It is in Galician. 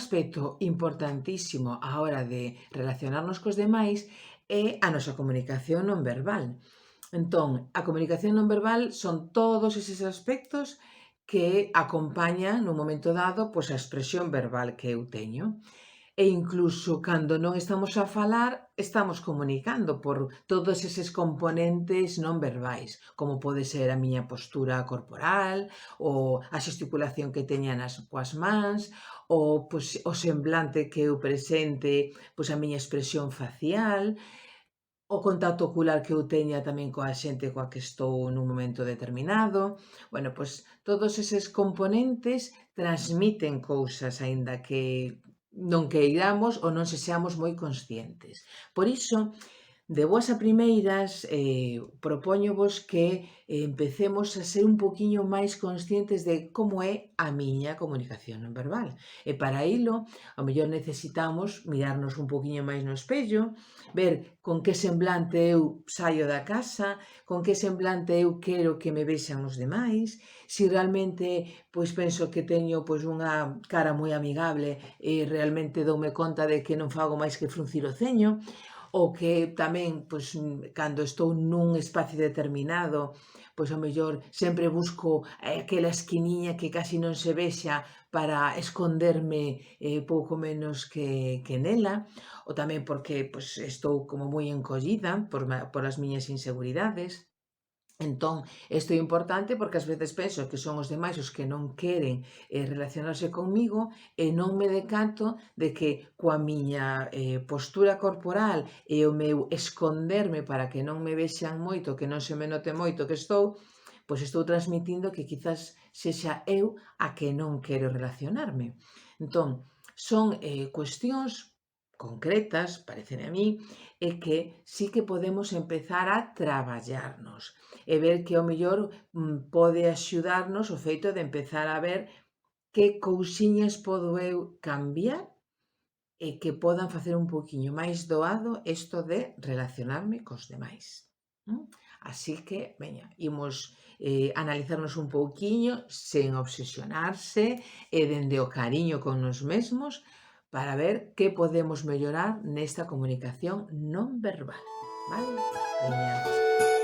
aspecto importantísimo á hora de relacionarnos cos demais é a nosa comunicación non verbal. Entón, a comunicación non verbal son todos eses aspectos que acompañan nun momento dado, pois a expresión verbal que eu teño. E incluso cando non estamos a falar, estamos comunicando por todos eses componentes non verbais, como pode ser a miña postura corporal, ou a xesticulación que teña coas mans, ou pois, o semblante que eu presente, pois a miña expresión facial, o contacto ocular que eu teña tamén coa xente coa que estou nun momento determinado. Bueno, pois todos eses componentes transmiten cousas, aínda que non queiramos ou non se seamos moi conscientes. Por iso, de boas a primeiras, propóñovos que empecemos a ser un poquiño máis conscientes de como é a miña comunicación non verbal. E para ilo, ao mellor necesitamos mirarnos un poquiño máis no espello, ver con que semblante eu saio da casa, con que semblante eu quero que me vexan os demais, si realmente pois penso que teño pois unha cara moi amigable e realmente doume conta de que non fago máis que fruncir o ceño, ou que tamén, pois, cando estou nun espacio determinado, pois ao mellor sempre busco aquela esquiniña que casi non se vexa para esconderme pouco menos que nela, ou tamén porque pois, estou como moi encollida por as miñas inseguridades. Entón, isto é importante porque ás veces penso que son os demais os que non queren relacionarse comigo e non me decato de que coa miña postura corporal e o meu esconderme para que non me vexan moito, que non se me note moito que estou, pois estou transmitindo que quizás sexa eu a que non quero relacionarme. Entón, son cuestións concretas, parecen a mí, e que sí que podemos empezar a traballarnos e ver que ao mellor pode axudarnos o feito de empezar a ver que cousiñas podo eu cambiar e que podan facer un poquiño máis doado isto de relacionarme cos demais. Así que, veña, imos analizarnos un pouquiño sen obsesionarse e dende o cariño con nos mesmos para ver que podemos mellorar nesta comunicación non verbal, vale? Veña.